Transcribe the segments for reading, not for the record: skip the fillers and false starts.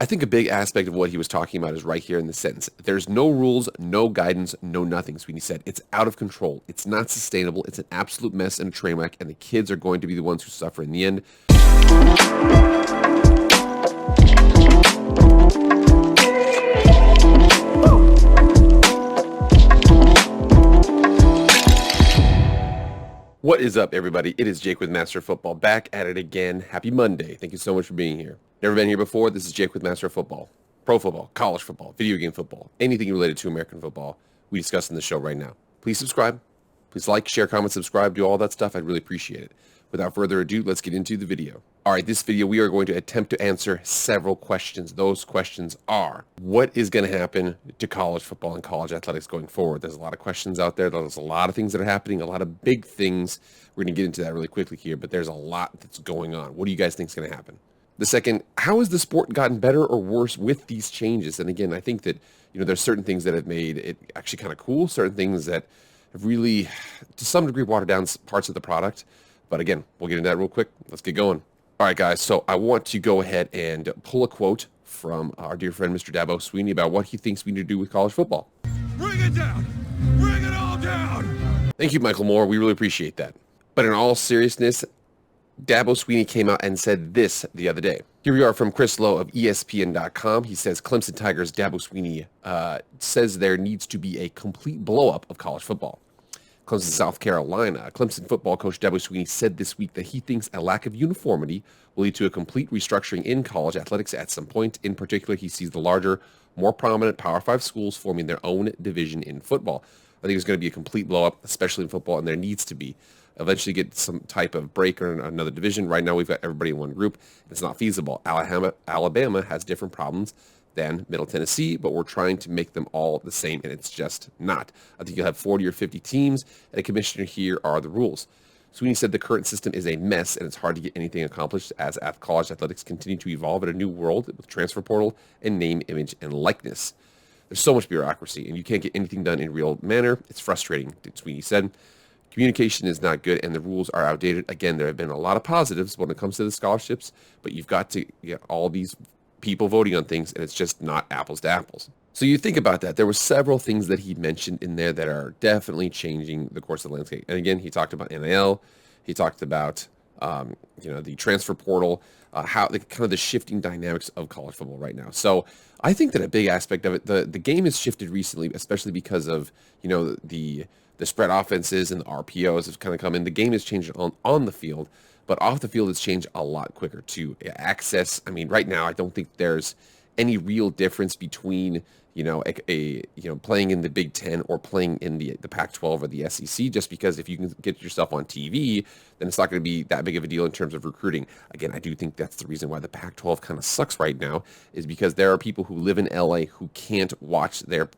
I think a big aspect of what he was talking about is right here in the sentence. There's no rules, no guidance, no nothing. Sweeney said it's out of control. It's not sustainable. It's an absolute mess and a train wreck, and the kids are going to be the ones who suffer in the end. What is up, everybody? It is Jake with Master of Football, back at it again. Happy Monday. Thank you so much for being here. Never been here before? This is Jake with Master of Football. Pro football, college football, video game football, anything related to American football we discuss in the show right now. Please subscribe. Please like, share, comment, subscribe, do all that stuff. I'd really appreciate it. Without further ado, let's get into the video. All right, this video, we are going to attempt to answer several questions. Those questions are, what is going to happen to college football and college athletics going forward? There's a lot of questions out there. There's a lot of things that are happening, a lot of big things. We're going to get into that really quickly here, but there's a lot that's going on. What do you guys think is going to happen? The second, how has the sport gotten better or worse with these changes? And again, I think that, there's certain things that have made it actually kind of cool, certain things that have really, to some degree, watered down parts of the product. But again, we'll get into that real quick. Let's get going. All right, guys, so I want to go ahead and pull a quote from our dear friend, Mr. Dabo Sweeney, about what he thinks we need to do with college football. Bring it down! Bring it all down! Thank you, Michael Moore. We really appreciate that. But in all seriousness, Dabo Sweeney came out and said this the other day. Here we are from Chris Lowe of ESPN.com. He says, Clemson Tigers Dabo Sweeney says there needs to be a complete blow-up of college football. Clemson, South Carolina. Clemson football coach Dabo Sweeney said this week that he thinks a lack of uniformity will lead to a complete restructuring in college athletics at some point. In particular, he sees the larger, more prominent Power 5 schools forming their own division in football. I think there's going to be a complete blow-up, especially in football, and there needs to be. Eventually get some type of break or another division. Right now, we've got everybody in one group. It's not feasible. Alabama has different problems than Middle Tennessee, but we're trying to make them all the same, and it's just not. I think you'll have 40 or 50 teams, and a commissioner here are the rules. Sweeney said the current system is a mess, and it's hard to get anything accomplished as college athletics continue to evolve in a new world with transfer portal and name, image, and likeness. There's so much bureaucracy, and you can't get anything done in real manner. It's frustrating, Sweeney said. Communication is not good, and the rules are outdated. Again, there have been a lot of positives when it comes to the scholarships, but you've got to get all these people voting on things, and it's just not apples to apples. So you think about that. There were several things that he mentioned in there that are definitely changing the course of the landscape. And again, he talked about NIL. He talked about the transfer portal, how the shifting dynamics of college football right now. So I think that a big aspect of it, the game has shifted recently, especially because of the spread offenses and the RPOs have kind of come in. The game has changed on the field, but off the field it's changed a lot quicker too. Access, I mean, right now I don't think there's any real difference between playing in the Big Ten or playing in the Pac-12 or the SEC, just because if you can get yourself on TV, then it's not going to be that big of a deal in terms of recruiting. Again, I do think that's the reason why the Pac-12 kind of sucks right now, is because there are people who live in LA who can't watch their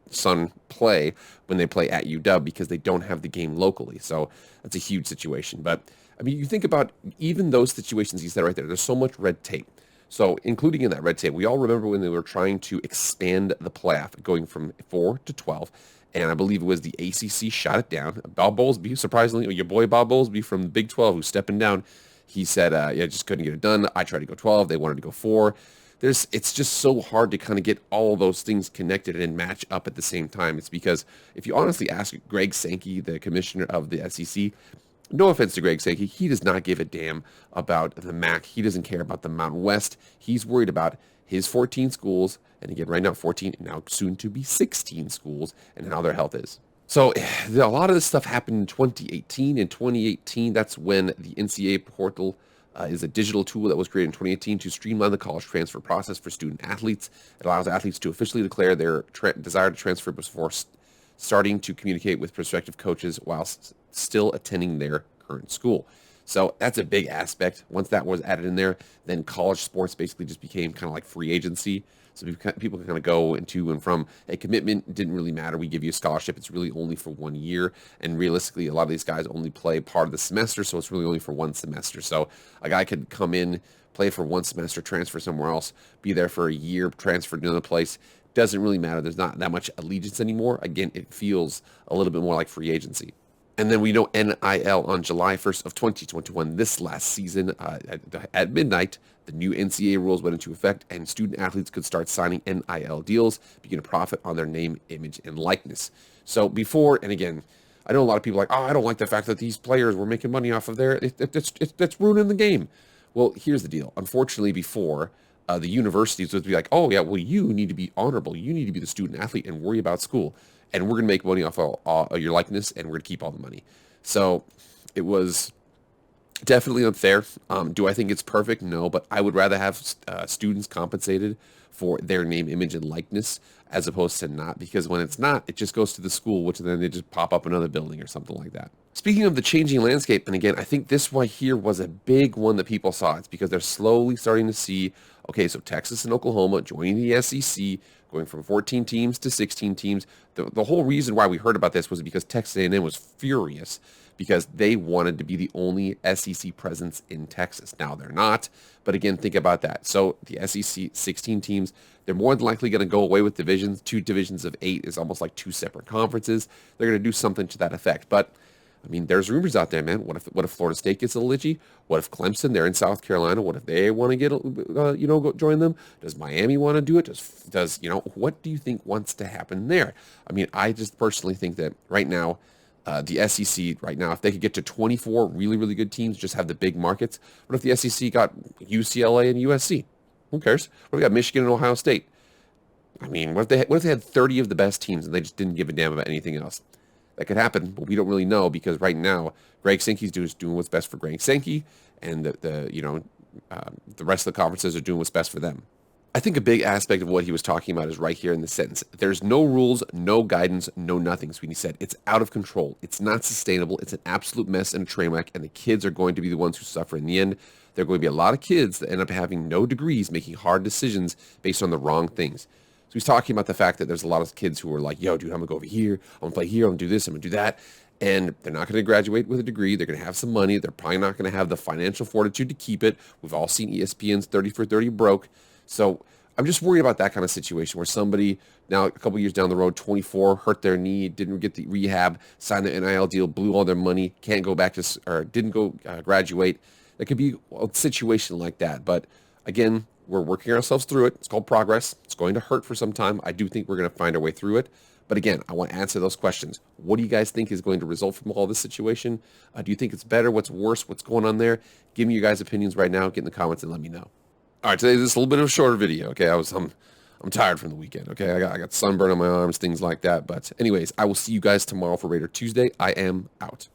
son play when they play at UW because they don't have the game locally. So that's a huge situation. But I mean, you think about even those situations you said right there, there's so much red tape. So including in that red tape, we all remember when they were trying to expand the playoff, going from 4 to 12, and I believe it was the ACC shot it down. Bob Bowlesby, surprisingly, your boy Bob Bowlesby from the Big 12, who's stepping down, he said, just couldn't get it done. I tried to go 12. They wanted to go 4. It's just so hard to kind of get all those things connected and match up at the same time. It's because if you honestly ask Greg Sankey, the commissioner of the SEC, no offense to Greg Sankey, he does not give a damn about the MAC. He doesn't care about the Mountain West. He's worried about his 14 schools, and again, right now 14, now soon to be 16 schools, and how their health is. So a lot of this stuff happened in 2018. In 2018, that's when the NCAA portal is a digital tool that was created in 2018 to streamline the college transfer process for student athletes. It allows athletes to officially declare their desire to transfer before starting to communicate with prospective coaches while still attending their current school. So that's a big aspect. Once that was added in there, then college sports basically just became kind of like free agency. So people can kind of go into and from a commitment. Didn't really matter. We give you a scholarship. It's really only for 1 year. And realistically, a lot of these guys only play part of the semester, so it's really only for one semester. So a guy could come in, play for one semester, transfer somewhere else, be there for a year, transfer to another place. Doesn't really matter. There's not that much allegiance anymore. Again, it feels a little bit more like free agency. And then we know NIL on July 1st of 2021, this last season, at midnight, the new NCAA rules went into effect, and student athletes could start signing NIL deals, begin to profit on their name, image, and likeness. So before, and again, I know a lot of people are like, oh, I don't like the fact that these players were making money off of that's ruining the game. Well, here's the deal. Unfortunately, before, the universities would be like, oh, yeah, well, you need to be honorable. You need to be the student athlete and worry about school. And we're going to make money off of your likeness, and we're going to keep all the money. So it was definitely unfair. Do I think it's perfect? No, but I would rather have students compensated for their name, image, and likeness as opposed to not, because when it's not, it just goes to the school, which then they just pop up another building or something like that. Speaking of the changing landscape, and again, I think this one here was a big one that people saw. It's because they're slowly starting to see, okay, so Texas and Oklahoma joining the SEC, going from 14 teams to 16 teams. The whole reason why we heard about this was because Texas A&M was furious because they wanted to be the only SEC presence in Texas. Now they're not, but again, think about that. So the SEC, 16 teams, they're more than likely going to go away with divisions. 2 divisions of 8 is almost like 2 separate conferences. They're going to do something to that effect. But I mean, there's rumors out there, man. What if Florida State gets a little itchy? What if Clemson, they're in South Carolina? What if they want to get, go join them? Does Miami want to do it? Does what do you think wants to happen there? I mean, I just personally think that right now, the SEC right now, if they could get to 24 really, really good teams, just have the big markets. What if the SEC got UCLA and USC? Who cares? What if we got Michigan and Ohio State? I mean, what if they had 30 of the best teams and they just didn't give a damn about anything else? That could happen, but we don't really know because right now Greg Sankey's doing what's best for Greg Sankey, and the rest of the conferences are doing what's best for them. I think a big aspect of what he was talking about is right here in the sentence. There's no rules, no guidance, no nothing, Sweeney said. It's out of control. It's not sustainable. It's an absolute mess and a train wreck, and the kids are going to be the ones who suffer in the end. There are going to be a lot of kids that end up having no degrees, making hard decisions based on the wrong things. So he's talking about the fact that there's a lot of kids who are like, yo, dude, I'm going to go over here. I'm going to play here. I'm going to do this. I'm going to do that. And they're not going to graduate with a degree. They're going to have some money. They're probably not going to have the financial fortitude to keep it. We've all seen ESPN's 30 for 30 broke. So I'm just worried about that kind of situation where somebody now a couple years down the road, 24, hurt their knee, didn't get the rehab, signed the NIL deal, blew all their money, can't go back to, or didn't go graduate. That could be a situation like that. But again, we're working ourselves through it. It's called progress. It's going to hurt for some time. I do think we're going to find our way through it. But again, I want to answer those questions. What do you guys think is going to result from all this situation? Do you think it's better? What's worse? What's going on there? Give me your guys' opinions right now. Get in the comments and let me know. All right, today this is a little bit of a shorter video. Okay, I'm tired from the weekend. Okay, I got sunburn on my arms, things like that. But anyways, I will see you guys tomorrow for Raider Tuesday. I am out.